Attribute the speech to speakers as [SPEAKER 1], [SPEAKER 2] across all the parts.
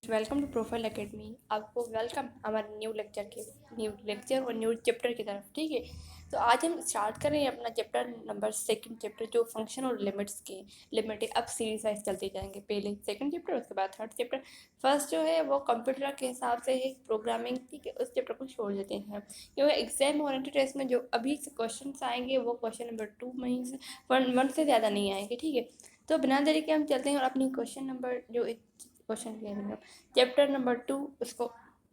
[SPEAKER 1] Welcome to profile academy. आपको welcome हमारे new lecture और न्यू चैप्टर की तरफ। ठीक है, तो आज हम स्टार्ट कर रहे हैं अपना चैप्टर नंबर सेकंड चैप्टर जो फंक्शन और लिमिट्स के लिमिट है। अब सीरीज वाइज चलते जाएंगे, पहले सेकंड चैप्टर, उसके बाद थर्ड चैप्टर। फर्स्ट जो है वो कंप्यूटर के हिसाब से है, प्रोग्रामिंग। ठीक है, उस चैप्टर को छोड़ देते हैं क्योंकि एग्जाम ओरिएंटेड टेस्ट में जो अभी क्वेश्चन आएंगे वो क्वेश्चन नंबर 2 मीन्स वन से ज़्यादा नहीं आएंगे। ठीक है, तो बिना देरी के हम चलते हैं और अपनी क्वेश्चन नंबर जो क्वेश्चन कह रहे हैं चैप्टर नंबर 2 उसको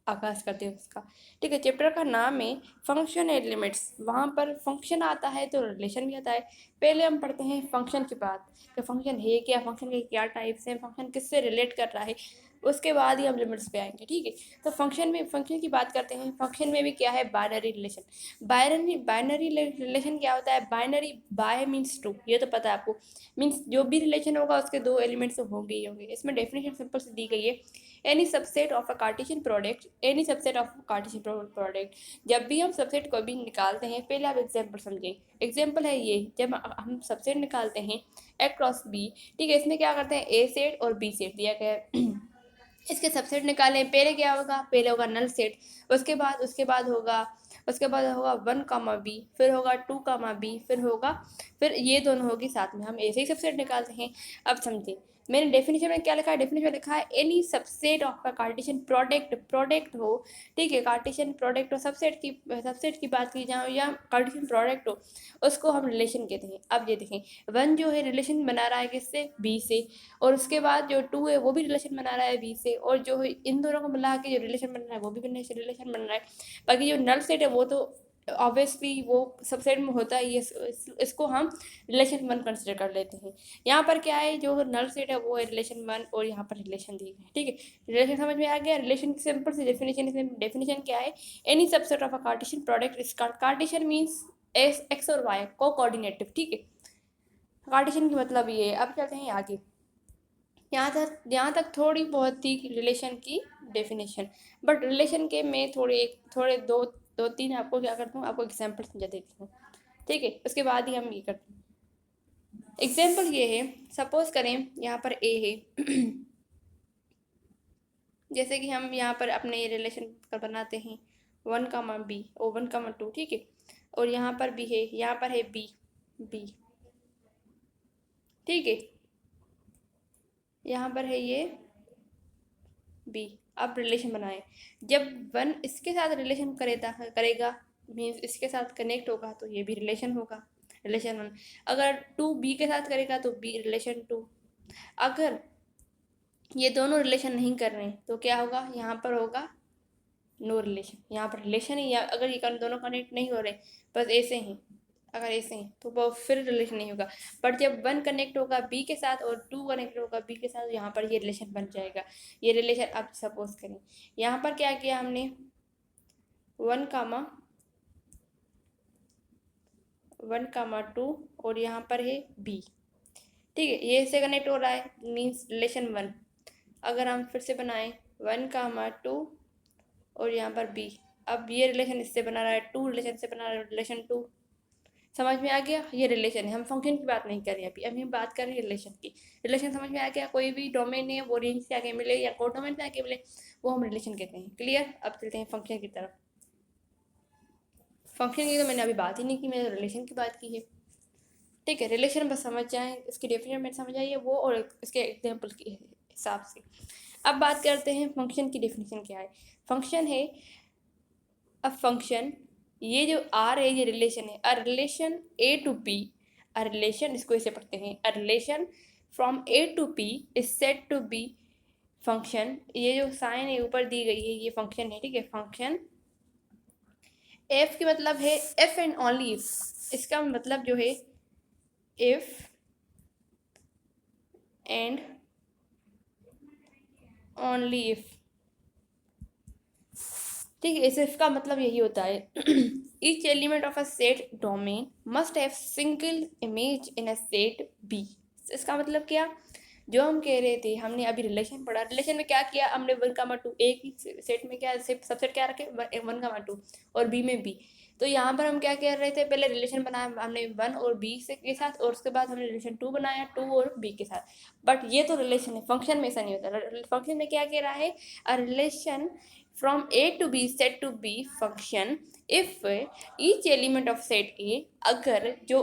[SPEAKER 1] आगाज करते हैं उसका। ठीक है, चैप्टर का नाम है फंक्शन एंड लिमिट्स। वहाँ पर फंक्शन आता है तो रिलेशन भी आता है। पहले हम पढ़ते हैं फंक्शन की बात कि फंक्शन है क्या, फंक्शन के क्या टाइप्स हैं, फंक्शन किससे रिलेट कर रहा है। उसके बाद ही हम लिमिट्स पे आएंगे। ठीक है, तो फंक्शन की बात करते हैं। फंक्शन में भी क्या है, बाइनरी रिलेशन। बाइनरी रिलेशन क्या होता है, बाइनरी बाय मीन्स टू, ये तो पता है आपको। मीन्स जो भी रिलेशन होगा उसके दो एलिमेंट्स होंगे ही होंगे। इसमें डेफिनेशन सिंपल से दी गई है, any subset of a Cartesian product, any subset of Cartesian product. जब भी हम सबसेट को भी निकालते हैं, पहले आप एग्जाम्पल समझें। एग्जाम्पल है ये, जब हम सबसेट निकालते हैं ए क्रॉस बी। ठीक है, इसमें क्या करते हैं, ए सेट और बी सेट दिया गया है। इसके सबसेट निकालें, पहले क्या होगा, पहले होगा नल सेट, उसके बाद होगा 1, बी, फिर होगा 2, बी, फिर ये दोनों होगी साथ में, हम ऐसे ही सबसेट निकालते हैं। अब समझिए, मैंने डेफिनेशन में क्या लिखा है, डेफिनेशन में लिखा है any subset of a Cartesian product हो। ठीक है, कार्टेशियन प्रोडक्ट हो, सबसेट की बात की जाए या कार्टेशियन प्रोडक्ट हो, उसको हम रिलेशन कहते हैं। अब ये देखें, 1 जो है रिलेशन बना रहा है किससे, बी से, और उसके बाद जो 2 है वो भी रिलेशन बना रहा है बी से, और जो इन दोनों को मिला के जो रिलेशन बन रहा है वो भी रिलेशन बन रहा है। बाकी जो नल सेट है वो तो ऑब्वियसली वो सबसेट में होता है, इसको हम रिलेशन 1 कंसिडर कर लेते हैं। यहाँ पर क्या है, जो नल सेट है वो है रिलेशन 1 और यहाँ पर रिलेशन दी गई है। ठीक है, रिलेशन समझ में आ गया। रिलेशन की सिंपल सी डेफिनेशन क्या है, any subset of a Cartesian product is Cartesian means x और वाई को कोऑर्डिनेटिव। ठीक है, कार्टेशियन की मतलब ये है। अब चलते हैं आगे, यहाँ तक थोड़ी बहुत थी रिलेशन की डेफिनेशन। बट रिलेशन के मैं थोड़े दो तीन आपको क्या करता हूँ, आपको एग्जाम्पल समझा देती हूँ। ठीक है, उसके बाद ही हम ये करते हैं। एग्जाम्पल ये है, सपोज करें यहाँ पर ए है। जैसे कि हम यहाँ पर अपने ये रिलेशन कर बनाते हैं 1, बी और 1, 2। ठीक है, और यहाँ पर भी है, यहाँ पर है बी। ठीक है, यहाँ पर है ये बी। अब रिलेशन बनाए, जब 1 इसके साथ रिलेशन करेगा मीन्स इसके साथ कनेक्ट होगा तो ये भी रिलेशन होगा, रिलेशन 1। अगर 2 बी के साथ करेगा तो बी रिलेशन 2। अगर ये दोनों रिलेशन नहीं कर रहे हैं तो क्या होगा, यहाँ पर होगा नो रिलेशन। यहाँ पर रिलेशन ही, या अगर ये दोनों कनेक्ट नहीं हो रहे, बस ऐसे ही, अगर ऐसे हैं तो वो फिर रिलेशन नहीं होगा। बट जब 1 कनेक्ट होगा बी के साथ और 2 कनेक्ट होगा बी के साथ, यहाँ पर ये रिलेशन बन जाएगा। ये रिलेशन अब सपोज करें, यहाँ पर क्या किया हमने, 1, 2 और यहाँ पर है बी। ठीक है, ये इससे कनेक्ट हो रहा है मीन्स रिलेशन 1। अगर हम फिर से बनाएं 1, 2 और यहाँ पर बी, अब ये रिलेशन इससे बना रहा है 2, रिलेशन से बना रहा है रिलेशन 2। समझ में आ गया, ये रिलेशन है। हम फंक्शन की बात नहीं कर रहे अभी हम बात कर रहे हैं रिलेशन की। रिलेशन समझ में आ गया, कोई भी डोमेन है वो रेंज से आगे मिले या कोड डोमेन से आगे मिले, वो हम रिलेशन कहते हैं। क्लियर, अब चलते हैं फंक्शन की तरफ। फंक्शन की तो मैंने अभी बात ही नहीं की, मैंने रिलेशन की बात की है। ठीक है, रिलेशन बस समझ जाएं, इसकी डेफिनेशन में समझ आइए वो, और इसके एग्जाम्पल के हिसाब से। अब बात करते हैं फंक्शन की डेफिनेशन क्या है। फंक्शन है, अब फंक्शन, ये जो आर है ये रिलेशन है, a relation A to P, a relation, इसको ऐसे पढ़ते हैं, a relation from A to P is set to B function. ये जो साइन है ऊपर दी गई है ये फंक्शन है। ठीक है, फंक्शन एफ की मतलब है एफ एंड ओनली इफ, इसका मतलब जो है इफ एंड ओनली इफ। ठीक है, इस का मतलब यही होता है, each element of a set domain must have single image in a set B. इसका मतलब क्या, जो हम कह रहे थे, हमने अभी रिलेशन पढ़ा, रिलेशन में क्या किया हमने, 1, 2 एक ही सेट में क्या सबसेट क्या रखे, 1, 2 और बी में बी। तो यहाँ पर हम क्या कह रहे थे, पहले रिलेशन बनाया हमने 1 और बी से के साथ, और उसके बाद हमने रिलेशन 2 बनाया 2 और बी के साथ। बट ये तो रिलेशन है, फंक्शन में ऐसा नहीं होता। फंक्शन में क्या कह रहा है, a relation from A to B said to B function if each element of set A, अगर जो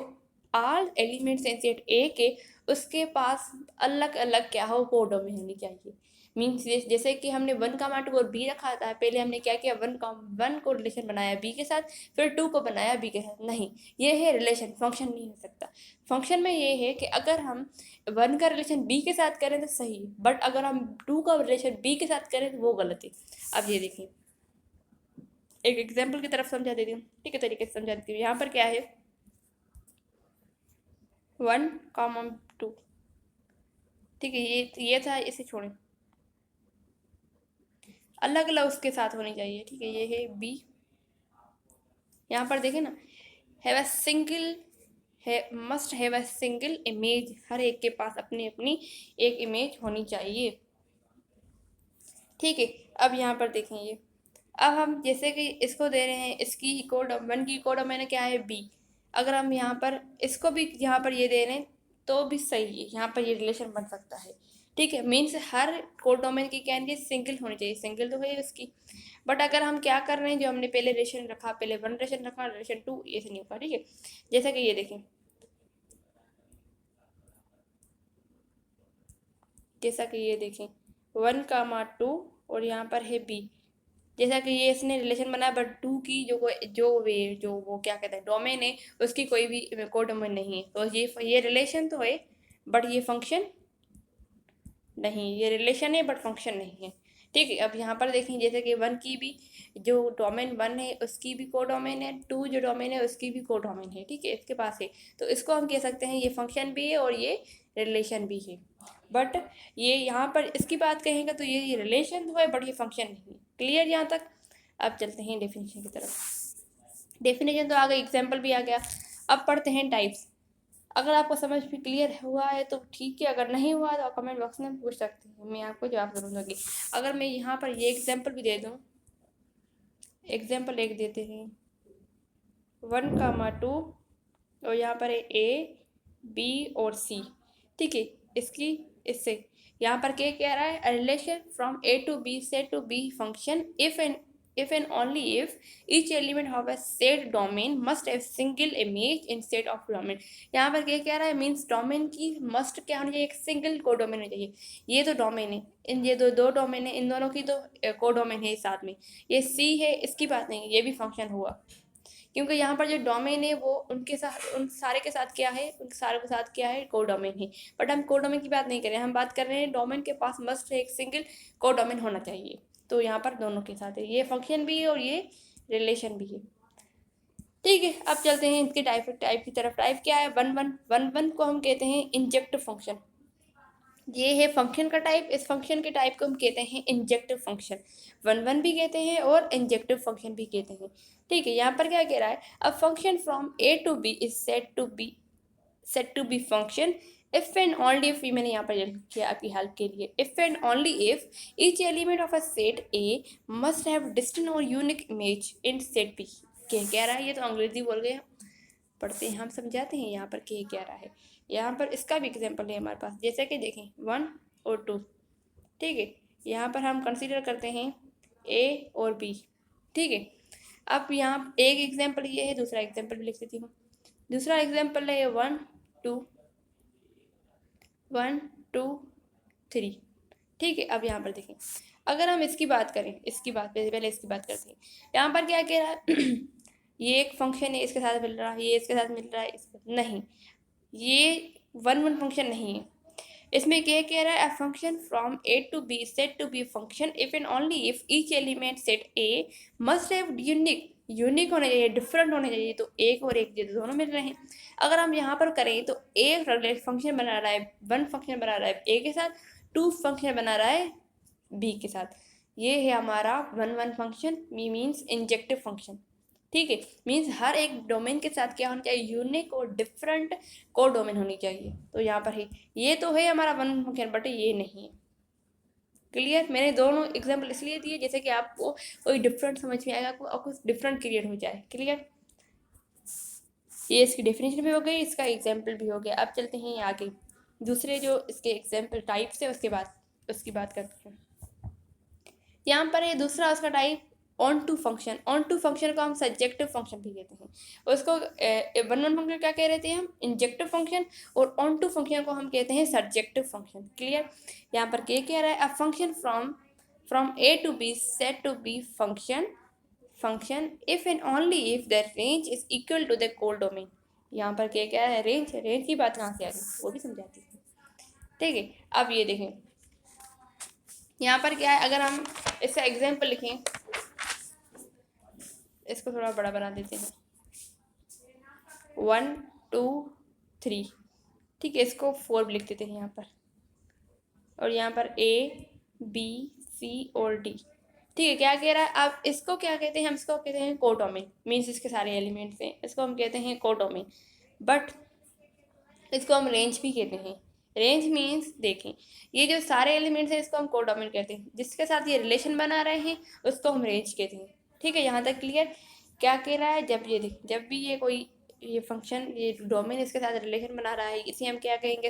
[SPEAKER 1] all elements in set A के उसके पास अलग अलग क्या हो, कोडोमेन होनी चाहिए। मीन्स जैसे कि हमने 1, 2 और बी रखा था, पहले हमने क्या किया, 1 को रिलेशन बनाया बी के साथ, फिर 2 को बनाया बी के साथ। नहीं, ये है रिलेशन, फंक्शन नहीं हो सकता। फंक्शन में ये है कि अगर हम 1 का रिलेशन बी के साथ करें तो सही, बट अगर हम 2 का रिलेशन बी के साथ करें तो वो गलत है। अब ये देखिए, एक एग्जाम्पल की तरफ समझा देती हूँ, ठीक है, तरीके से समझा देती हूँ। यहाँ पर क्या है, 1, 2, ठीक है, ये था, इसे छोड़ें, अलग अलग उसके साथ होनी चाहिए, ठीक है। ये है बी, यहाँ पर देखें ना, हैव अ सिंगल है, must have a single image, हर एक के पास अपनी अपनी एक इमेज होनी चाहिए, ठीक है। अब यहाँ पर देखें, ये अब हम जैसे कि इसको दे रहे हैं, इसकी कोड 1 की कोड मैंने क्या है बी, अगर हम यहाँ पर इसको भी यहाँ पर ये दे रहे हैं तो भी सही है, यहाँ पर ये रिलेशन बन सकता है, ठीक है। मीन्स हर कोड डोमेन की कैंडिडेट सिंगल होनी चाहिए, सिंगल तो है उसकी। बट अगर हम क्या कर रहे हैं, जो हमने पहले रिलेशन रखा, पहले 1 रिलेशन रखा, रिलेशन 2, ये से नहीं होगा, ठीक है। जैसे कि ये देखें, जैसा कि ये देखें 1, 2 और यहाँ पर है बी, जैसा कि ये इसने रिलेशन बनाया, बट 2 की जो वो क्या कहते हैं डोमेन है, उसकी कोई भी को डोमेन नहीं है, तो ये रिलेशन तो है बट ये फंक्शन नहीं, ये रिलेशन है बट फंक्शन नहीं है, ठीक है। अब यहाँ पर देखें, जैसे कि 1 की भी जो डोमेन 1 है उसकी भी को डोमेन है, 2 जो डोमेन है उसकी भी को डोमेन है, ठीक है, इसके पास है। तो इसको हम कह सकते हैं ये फंक्शन भी है और ये रिलेशन भी है। बट ये यहाँ पर इसकी बात कहेंगे तो ये रिलेशन तो है बट ये फंक्शन नहीं है। क्लियर यहाँ तक? अब चलते हैं डेफिनेशन की तरफ। डेफिनेशन तो आ गई, एग्जाम्पल भी आ गया। अब पढ़ते हैं टाइप्स। अगर आपको समझ भी क्लियर हुआ है तो ठीक है, अगर नहीं हुआ तो आप कमेंट बॉक्स में पूछ सकते हैं, मैं आपको जवाब जरूर दूँगी। अगर मैं यहाँ पर ये एग्जाम्पल भी दे दूँ, एग्जाम्पल एक देते हैं 1, 2 और यहाँ पर है ए बी और सी, ठीक है। इसकी इससे यहाँ पर क्या कह रहा है, relation from A to B said to B function if and only if each element of a set domain must have single image in set of domain। यहाँ पर क्या कह रहा है, मीन्स डोमेन की मस्ट क्या होनी चाहिए, एक सिंगल को डोमेन होनी चाहिए। ये तो डोमेन है, इन ये दो डोमेन है, इन दोनों की तो को डोमेन है साथ में। ये सी है, इसकी बात नहीं, ये भी फंक्शन हुआ, क्योंकि यहाँ पर जो डोमेन है वो उनके साथ, उन सारे के साथ क्या है, उन सारे के साथ क्या है, को डोमेन है। बट हम को डोमेन की बात नहीं कर रहे हैं, हम बात कर रहे हैं डोमेन के पास मस्ट है एक सिंगल को डोमेन होना चाहिए। तो यहाँ पर दोनों के साथ है, ये फंक्शन भी है और ये रिलेशन भी है, ठीक है। अब चलते हैं इसके टाइप की तरफ। टाइप क्या है, 1 को हम कहते हैं इंजेक्टिव फंक्शन। ये है फंक्शन का टाइप, इस फंक्शन के टाइप को हम कहते हैं इंजेक्टिव फंक्शन। 1 भी कहते हैं और इंजेक्टिव फंक्शन भी कहते हैं, ठीक है। यहाँ पर क्या कह रहा है, a function from A to B is set to B function if and only if, मैंने यहाँ पर किया आपकी हेल्प के लिए, if and only if each element of a set A must have distinct और unique image in set B. कह रहा है, ये तो अंग्रेजी बोल गए, पढ़ते हैं हम, समझाते हैं यहाँ पर क्या रहा है। यहाँ पर इसका भी एग्जाम्पल है हमारे पास, जैसे कि देखें 1 और 2, ठीक है। यहाँ पर हम कंसीडर करते हैं ए और बी, ठीक है। अब यहाँ एक एग्जाम्पल ये है, दूसरा एग्जाम्पल भी लिख देती हूँ। दूसरा एग्जाम्पल है 1 2 1 2 3, ठीक है। अब यहाँ पर देखें, अगर हम इसकी बात करें, इसकी बात पहले इसकी बात करते हैं। यहाँ पर क्या कह रहा है ये एक फंक्शन है, इसके साथ मिल रहा है, ये इसके साथ मिल रहा है, नहीं, ये 1 फंक्शन नहीं है। इसमें क्या कह रहा है, a function from A to B said to B function if and only if each element set A must have unique होने चाहिए, डिफरेंट होने चाहिए। तो एक और एक दोनों मिल रहे हैं। अगर हम यहाँ पर करें तो ए फंक्शन बना रहा है, 1 फंक्शन बना रहा है ए के साथ, 2 फंक्शन बना रहा है बी के साथ। ये है हमारा 1 फंक्शन, मीन्स इंजेक्टिव फंक्शन। ठीक है। मीन्स हर एक डोमेन के साथ क्या होना चाहिए, यूनिक और डिफरेंट को डोमेन होनी चाहिए। तो यहाँ पर है, ये तो है हमारा वन फंक्शन, बट ये नहीं है। क्लियर? मैंने दोनों एग्जाम्पल इसलिए दिए जैसे कि आपको कोई डिफरेंट समझ में आएगा, आपको डिफरेंट क्रिएट हो जाए। क्लियर? ये इसकी डेफिनेशन भी हो गई, इसका एग्जाम्पल भी हो गया। अब चलते हैं आगे, दूसरे जो इसके एग्जाम्पल टाइप्स है उसकी बात करते हैं। यहाँ पर ये दूसरा उसका type onto function. Onto function को हम सब्जेक्टिव फंक्शन भी कहते हैं। उसको वन वन फंक्शन क्या कह रहे थे हम, इंजेक्टिव फंक्शन, और ऑन टू फंक्शन को हम कहते हैं सब्जेक्टिव फंक्शन। क्लियर? यहाँ पर क्या कह रहा है, a function from A to B said to B function if and only if the range is equal to the codomain. यहाँ पर क्या है, रेंज की बात कहाँ से आ गई वो भी समझाती है। ठीक है, अब ये देखें यहाँ पर क्या है, अगर हम इसका एग्जाम्पल लिखें, इसको थोड़ा बड़ा बना देते हैं, 1 2 3। ठीक है, इसको 4 लिख देते हैं यहाँ पर, और यहाँ पर A B C और D। ठीक है, क्या कह रहा है, आप इसको क्या कहते हैं, हम इसको कहते हैं कोडोमेन। मीन्स इसके सारे एलिमेंट्स हैं, इसको हम कहते हैं कोडोमेन। बट इसको हम रेंज भी कहते हैं। रेंज मीन्स देखें, ये जो सारे एलिमेंट्स हैं इसको हम कोडोमेन कहते हैं, जिसके साथ ये रिलेशन बना रहे हैं उसको हम रेंज कहते हैं। ठीक है, यहाँ तक क्लियर? क्या कह रहा है, जब भी ये कोई ये फंक्शन, ये डोमेन इसके साथ रिलेशन बना रहा है, इसे हम क्या कहेंगे,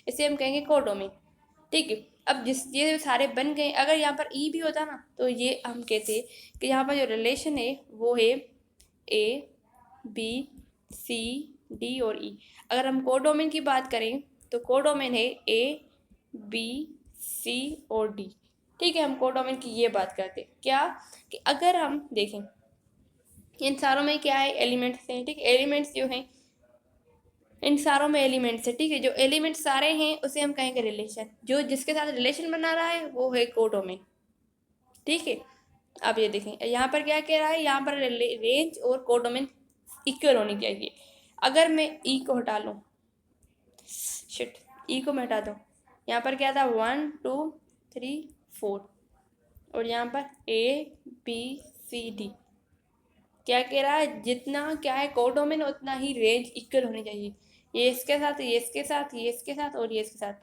[SPEAKER 1] इसे हम कहेंगे कोडोमेन। ठीक है, अब ये सारे बन गए, अगर यहाँ पर ई भी होता ना तो ये हम कहते कि यहाँ पर जो रिलेशन है वो है ए बी सी डी और ई। अगर हम कोडोमेन की बात करें तो कोडोमेन है ए बी सी और डी। ठीक है, हम कोडोमेन की ये बात करते क्या, कि अगर हम देखें इन सारों में क्या है, एलिमेंट्स हैं। ठीक है, एलिमेंट्स जो हैं इन सारों में एलिमेंट्स है। ठीक है, जो एलिमेंट्स सारे हैं उसे हम कहेंगे रिलेशन, जो जिसके साथ रिलेशन बना रहा है वो है कोडोमेन। ठीक है, अब ये देखें यहाँ पर क्या कह रहा है, यहाँ पर रेंज और कोडोमेन इक्वल होनी चाहिए। अगर मैं ई को हटा लूँ, शिट, ई को मैं हटा दूँ, यहाँ पर क्या था, 1 2 3 4, और यहाँ पर ए बी सी डी। क्या कह रहा है, जितना क्या है कोडोमेन उतना ही रेंज इक्वल होनी चाहिए। ये इसके साथ, ये इसके साथ, ये इसके साथ और ये इसके साथ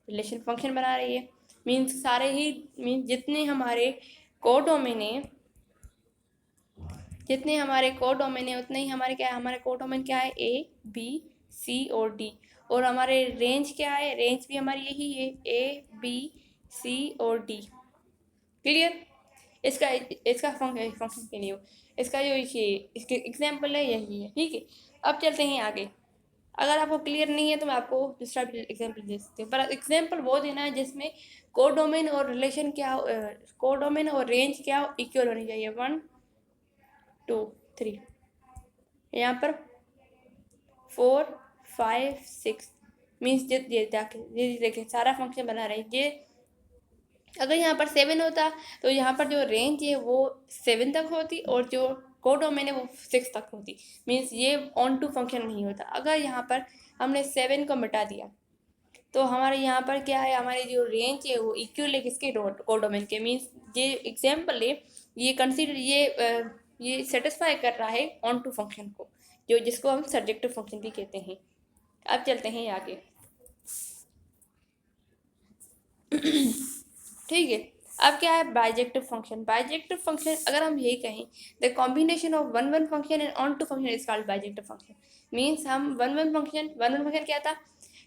[SPEAKER 1] रिलेशन फंक्शन बना रही है। मीन्स सारे ही, मीन्स जितने हमारे कोडोमेन है, उतने ही हमारे क्या है, हमारे कोडोमेन क्या है, ए बी सी और डी। और हमारे रेंज क्या है, रेंज भी हमारी यही है, ए बी सी और डी। क्लियर? इसका इसका फंक्शन के लिए इसका जो ये इसके एग्जाम्पल है यही है। ठीक है, अब चलते हैं आगे। अगर आपको क्लियर नहीं है तो मैं आपको दूसरा भी एग्जाम्पल दे सकती हूँ, पर एग्जाम्पल वो देना है जिसमें कोडोमेन और रिलेशन क्या, कोडोमेन और रेंज क्या इक्वल होनी चाहिए। 1 2 3, यहाँ पर 4 5 6। मीन्स देखिए सारा फंक्शन बना रहे ये। अगर यहाँ पर 7 होता तो यहाँ पर जो रेंज है वो 7 तक होती, और जो कोडोमेन है वो 6 तक होती। मीन्स ये ऑन टू फंक्शन नहीं होता। अगर यहाँ पर हमने 7 को मिटा दिया तो हमारे यहाँ पर क्या है, हमारी जो रेंज है वो इक्वल है किसके, कोडोमेन के। मीन्स ये एग्जाम्पल है, ये कंसीडर ये सेटिस्फाई कर रहा है ऑन टू फंक्शन को, जो जिसको हम सब्जेक्टिव फंक्शन भी कहते हैं। अब चलते हैं आगे। ठीक है, अब क्या है, बाइजेक्टिव फंक्शन। बाइजेक्टिव फंक्शन अगर हम यही कहें, the combination of one one function and onto function is called bijective function. Means हम वन वन फंक्शन क्या था,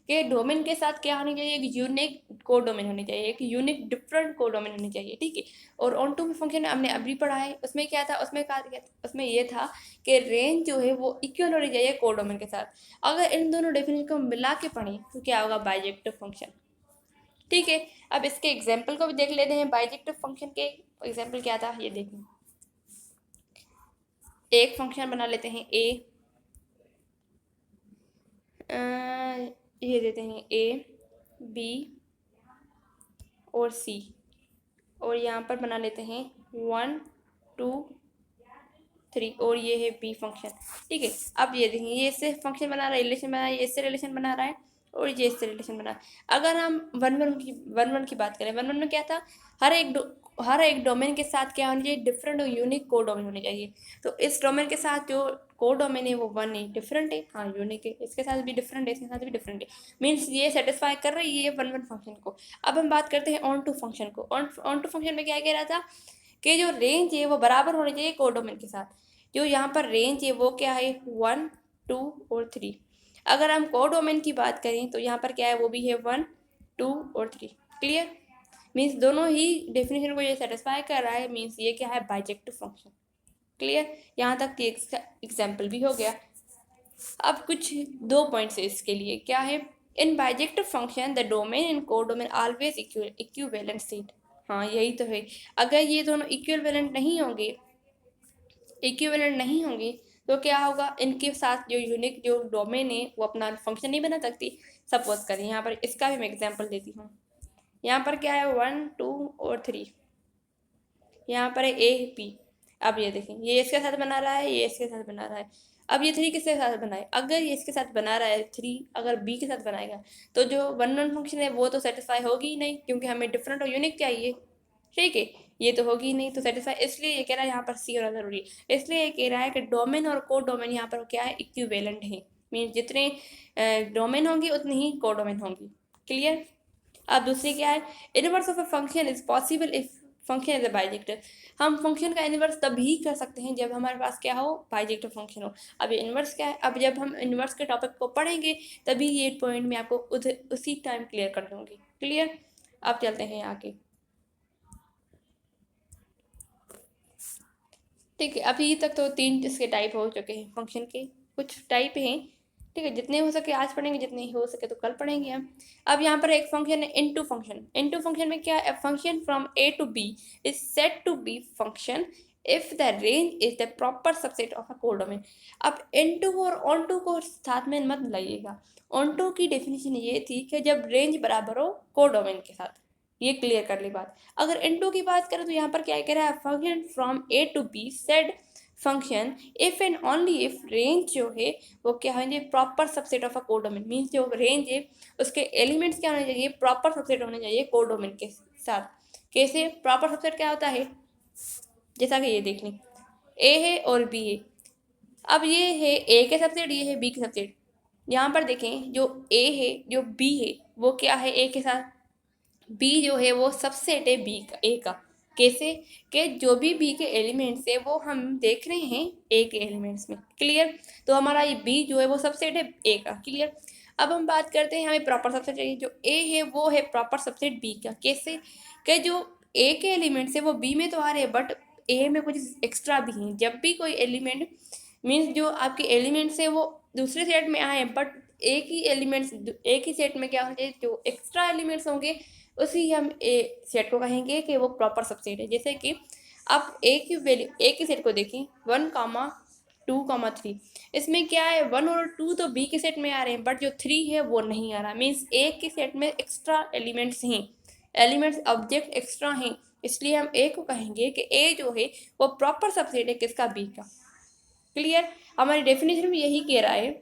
[SPEAKER 1] कि डोमेन के साथ क्या होनी चाहिए, एक यूनिक को डोमेन होनी चाहिए, एक यूनिक डिफरेंट को डोमेन होनी चाहिए। ठीक है, और ऑन टू फंक्शन हमने अभी पढ़ा है, उसमें क्या था, उसमें ये था कि रेंज जो है वो इक्वल होनी चाहिए को डोमेन के साथ। अगर इन दोनों डेफिनेशन को मिला के पढ़ें तो क्या होगा, बाइजेक्टिव फंक्शन। ठीक है, अब इसके एग्जाम्पल को भी देख लेते हैं। बाइजेक्टिव फंक्शन के एग्जाम्पल क्या था, ये देखें। एक फंक्शन बना लेते हैं ए, ये देते हैं ए बी और सी, और यहाँ पर बना लेते हैं 1 2 3, और ये है बी फंक्शन। ठीक है, अब ये देखें, ये इससे फंक्शन बना रहा है, रिलेशन बना रहा है, ये इससे रिलेशन बना रहा है, और ये इससे रिलेशन बना। अगर हम वन वन की बात करें, वन वन में क्या था, हर एक डोमेन के साथ क्या होना चाहिए, डिफरेंट और यूनिक को डोमेन होने चाहिए। तो इस डोमेन के साथ जो को डोमेन है वो वन है, डिफरेंट है, हाँ यूनिक है, इसके साथ भी डिफरेंट है, इसके साथ भी डिफरेंट है, मीन्स ये सेटिस्फाई कर रही है ये वन वन फंक्शन को। अब हम बात करते हैं ऑन टू फंक्शन को। ऑन टू फंक्शन में क्या कह रहा था कि जो रेंज है वो बराबर होनी चाहिए को डोमेन के साथ। जो यहाँ पर रेंज है वो क्या है, 1 2 और 3। अगर हम को डोमेन की बात करें तो यहाँ पर क्या है, वो भी है 1 2 और 3। क्लियर, मीन्स दोनों ही डेफिनेशन को ये सेटिस्फाई कर रहा है, मीन्स ये क्या है, बाइजेक्टिव फंक्शन। क्लियर, यहाँ तक कि एग्जाम्पल भी हो गया। अब कुछ 2 पॉइंट्स है इसके लिए, क्या है, in bijective function the domain in codomain always equivalent set. हाँ यही तो है, अगर ये दोनों इक्विवेलेंट नहीं होंगे तो क्या होगा, इनके साथ जो यूनिक जो डोमेन है वो अपना फंक्शन नहीं बना सकती। सपोज करें यहाँ पर, इसका भी मैं एग्जांपल देती हूँ। यहाँ पर क्या है, 1 2 और 3, यहाँ पर है ए पी। अब ये देखें, ये इसके साथ बना रहा है, ये इसके साथ बना रहा है। अब ये 3 किसके साथ बनाए, अगर ये इसके साथ बना रहा है 3 अगर बी के साथ बनाएगा तो जो वन वन फंक्शन है वो तो सेटिस्फाई होगी ही नहीं, क्योंकि हमें डिफरेंट और यूनिक चाहिए। ठीक है, ये तो होगी ही नहीं तो सेटिस्फाई, इसलिए ये कह रहा है यहाँ पर सी होना जरूरी है। इसलिए ये कह रहा है कि डोमेन और को डोमेन यहाँ पर क्या है, इक्विवेलेंट है, मीन जितने डोमेन होंगी उतनी ही को डोमेन होंगी। क्लियर। अब दूसरी क्या है, inverse of a function is possible if function is a bijective. हम फंक्शन का इनवर्स तभी कर सकते हैं जब हमारे पास क्या हो, बाइजेक्टिव फंक्शन हो। अब ये इनवर्स क्या है, अब जब हम इनवर्स के टॉपिक को पढ़ेंगे तभी ये पॉइंट मैं आपको उसी टाइम क्लियर कर दूंगी। क्लियर, अब चलते हैं आगे। ठीक है, अभी तक तो 3 इसके टाइप हो चुके हैं फंक्शन के, कुछ टाइप हैं। ठीक है, जितने हो सके आज पढ़ेंगे, जितने हो सके तो कल पढ़ेंगे हम। अब यहाँ पर एक फंक्शन है इनटू फंक्शन। इनटू फंक्शन में क्या है, function from A to B is set to B function if the range is the proper subset of a codomain. अब इनटू और ऑन टू को साथ में मत लाइएगा। ऑन टू की डेफिनेशन ये थी कि जब रेंज बराबर हो कोडोमेन के साथ, ये क्लियर कर ली बात। अगर इनटू की बात करें तो यहाँ पर क्या कह रहा है, function from A to B said function if and only if range जो है वो क्या होंगे, proper subset of a codomain. Means जो रेंज है उसके एलिमेंट्स क्या होने चाहिए, प्रॉपर सबसेट होने चाहिए कोडोमेन के साथ। कैसे प्रॉपर सबसेट क्या होता है, जैसा कि ये देख लें, ए है और बी है। अब ये है ए के सबसेट, ये है बी के सबसेट। यहाँ पर देखें, जो ए है जो बी है वो क्या है ए के साथ, बी जो है वो सबसेट है बी का, ए का। कैसे, कि जो भी बी के एलिमेंट्स है वो हम देख रहे हैं ए के एलिमेंट्स में। क्लियर, तो हमारा ये बी जो है वो सबसेट है ए का। क्लियर, अब हम बात करते हैं, हमें प्रॉपर सबसेट चाहिए, जो ए है वो है प्रॉपर सबसेट बी का। कैसे, कि जो ए के एलिमेंट्स है वो बी में तो आ रहे हैं बट ए में कुछ एक्स्ट्रा भी हैं। जब भी कोई एलिमेंट, मीन्स जो आपके एलिमेंट्स है वो दूसरे सेट में आए बट एक ही एलिमेंट्स, एक ही सेट में क्या होंगे, जो एक्स्ट्रा एलिमेंट्स होंगे उसी हम ए सेट को कहेंगे कि वो प्रॉपर सबसेट है। जैसे कि आप ए की वैल्यू, ए के सेट को देखें 1 2 3, इसमें क्या है 1 और 2 तो बी के सेट में आ रहे हैं बट जो 3 है वो नहीं आ रहा। मीन्स ए के सेट में एक्स्ट्रा एलिमेंट्स हैं, एलिमेंट्स ऑब्जेक्ट एक्स्ट्रा हैं, इसलिए हम ए को कहेंगे कि ए जो है वो प्रॉपर सबसेट है किसका, बी का। क्लियर, हमारी डेफिनेशन में यही कह रहा है,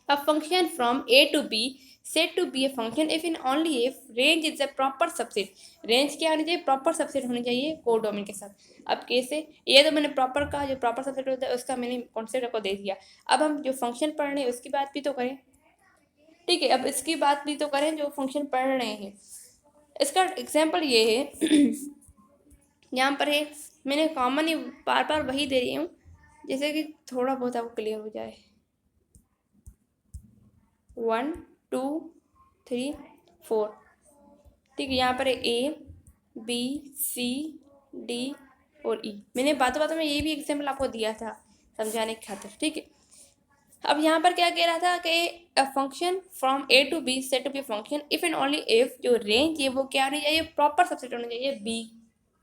[SPEAKER 1] a function from a to b said to be a function if and only if range is a proper subset। Range क्या होनी चाहिए, प्रॉपर सबसेट होनी चाहिए कोडोमेन के साथ। अब कैसे, ये तो मैंने प्रॉपर का जो प्रॉपर सबसेट होता है उसका मैंने कॉन्सेप्ट को दे दिया। अब हम जो फंक्शन पढ़ रहे हैं उसकी बात भी तो करें। ठीक है, अब इसकी बात भी तो करें जो फंक्शन पढ़ रहे हैं। इसका एग्जाम्पल ये है यहाँ पर है, मैंने कॉमन ही बार बार वही दे रही हूँ जैसे कि थोड़ा बहुत आपको क्लियर हो जाए। 1 2 3 4, ठीक है, यहाँ पर है ए बी सी डी और ई। मैंने बातों बातों में ये भी एग्जाम्पल आपको दिया था समझाने की खातिर। ठीक है, अब यहाँ पर क्या कह रहा था कि a function from A to B said to B function if and only if जो रेंज है वो क्या होनी चाहिए, प्रॉपर सबसेट होना चाहिए बी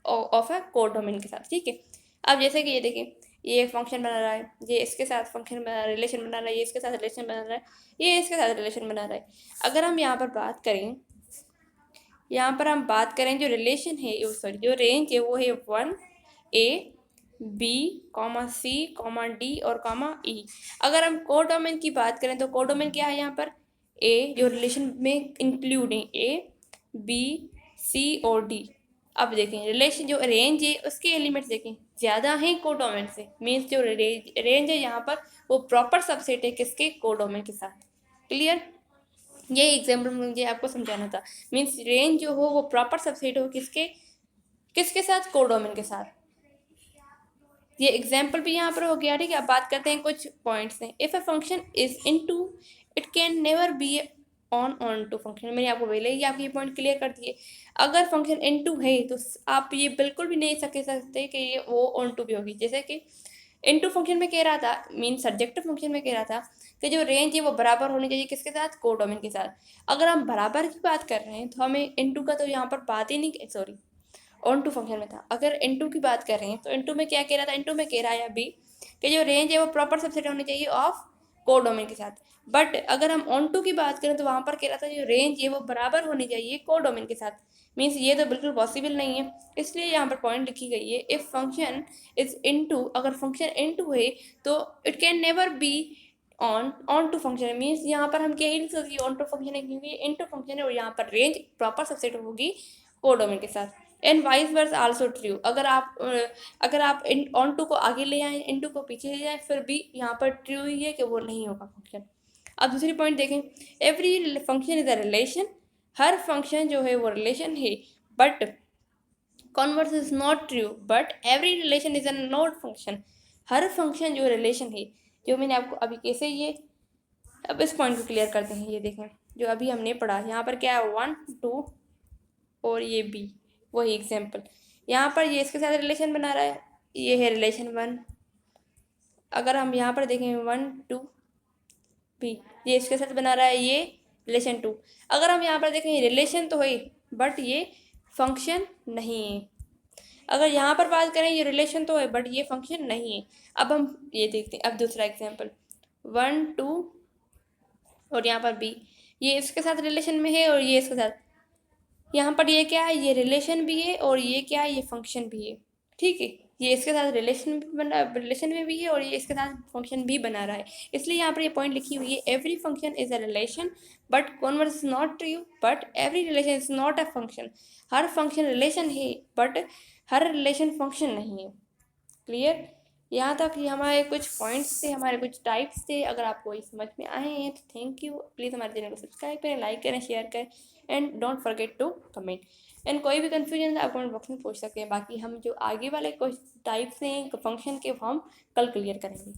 [SPEAKER 1] ऑफ अ कोडोमेन के साथ। ठीक है, अब जैसे कि ये देखिए, ये फंक्शन बना रहा है, ये इसके साथ फंक्शन बना रिलेशन बना रहा है, ये इसके साथ रिलेशन बना रहा है, ये इसके साथ रिलेशन बना रहा है। अगर हम यहाँ पर बात करें, यहाँ पर हम बात करें जो रिलेशन है, सॉरी जो रेंज है वो है 1 A B comma C comma D और कॉमा ई। अगर हम कोडोमेन की बात करें तो कोडोमेन क्या है, यहाँ पर ए जो रिलेशन में इंक्लूड है ए बी सी और डी। अब देखें रिलेशन जो रेंज है उसके एलिमेंट्स देखें ज़्यादा हैं कोडोमेन से, मीन्स जो रेंज है यहाँ पर वो प्रॉपर सबसेट है किसके, कोडोमेन के साथ। क्लियर, ये एग्जाम्पल मुझे आपको समझाना था। मीन्स रेंज जो हो वो प्रॉपर सबसेट हो किसके किसके साथ, कोडोमेन के साथ। ये एग्जाम्पल भी यहाँ पर हो गया। ठीक है, अब बात करते हैं कुछ पॉइंट्स हैं। If a function is into it can never be onto function. मैंने आपको पहले ही आपके ये पॉइंट क्लियर कर दिए। अगर फंक्शन इनटू है तो आप ये बिल्कुल भी नहीं कह सकते कि ये वो ऑन टू भी होगी। जैसे कि इनटू फंक्शन में कह रहा था, मीन सब्जेक्टिव फंक्शन में कह रहा था कि जो रेंज है वो बराबर होनी चाहिए किसके साथ, कोडोमेन के साथ। अगर हम बराबर की बात कर रहे हैं तो हमें इनटू का तो यहाँ पर बात ही नहीं, सॉरी ऑन टू फंक्शन में था। अगर इनटू की बात कर रहे हैं तो इनटू में क्या कह रहा था, इनटू में कह रहा है अभी कि जो रेंज है वो प्रॉपर सबसेट होनी चाहिए ऑफ कोडोमेन के साथ। बट अगर हम ऑन टू की बात करें तो वहाँ पर कह रहा था जो रेंज है वो बराबर होनी चाहिए कोडोमेन के साथ। मीन्स ये तो बिल्कुल पॉसिबल नहीं है, इसलिए यहाँ पर पॉइंट लिखी गई है इफ फंक्शन इज इनटू, अगर फंक्शन इनटू है तो it can never be onto function. Means यहाँ पर हम कह ही नहीं सकते ऑन टू फंक्शन है क्योंकि इनटू फंक्शन है और यहाँ पर रेंज प्रॉपर सबसेट होगी कोडोमेन के साथ। And vice versa also true, अगर आप इन ऑन टू को आगे ले आए इन टू को पीछे ले जाए फिर भी यहाँ पर ट्रू ही है कि वो नहीं होगा फंक्शन। अब दूसरी पॉइंट देखें, every function is a relation, her function जो है वो रिलेशन है। But converse is not true, but every relation is a not function, her function जो रिलेशन है। जो मैंने आपको अभी कैसे ये, अब इस पॉइंट को क्लियर करते हैं। ये देखें जो अभी हमने पढ़ा यहाँ पर क्या है 1 2 और ये बी, वही एग्जाम्पल यहाँ पर ये इसके साथ रिलेशन बना रहा है, ये है रिलेशन 1। अगर हम यहाँ पर देखें 1 2 बी, ये इसके साथ बना रहा है ये रिलेशन 2। अगर हम यहाँ पर देखें रिलेशन तो है बट ये फंक्शन नहीं है। अगर यहाँ पर बात करें ये रिलेशन तो है बट ये फंक्शन नहीं है। अब हम ये देखते हैं, अब दूसरा एग्जाम्पल 1 2 और यहाँ पर बी, ये इसके साथ रिलेशन में है और ये इसके साथ, यहाँ पर ये क्या है, ये रिलेशन भी है और ये क्या है, ये फंक्शन भी है। ठीक है, ये इसके साथ रिलेशन में भी है और ये इसके साथ फंक्शन भी बना रहा है। इसलिए यहाँ पर ये पॉइंट लिखी हुई है every function is a relation but converse is not true, but every relation is not a function, her function relation है बट हर रिलेशन फंक्शन नहीं है। क्लियर, यहाँ तक ये हमारे कुछ पॉइंट्स थे, हमारे कुछ टाइप्स थे। अगर आपको ये समझ में आए हैं तो थैंक यू। प्लीज़ हमारे चैनल को सब्सक्राइब करें, लाइक करें, शेयर करें and don't forget to comment. And कोई भी कन्फ्यूजन है आप कमेंट बॉक्स में पूछ सकते हैं। बाकी हम जो आगे वाले कुछ टाइप्स हैं फंक्शन के वो हम कल क्लियर करेंगे।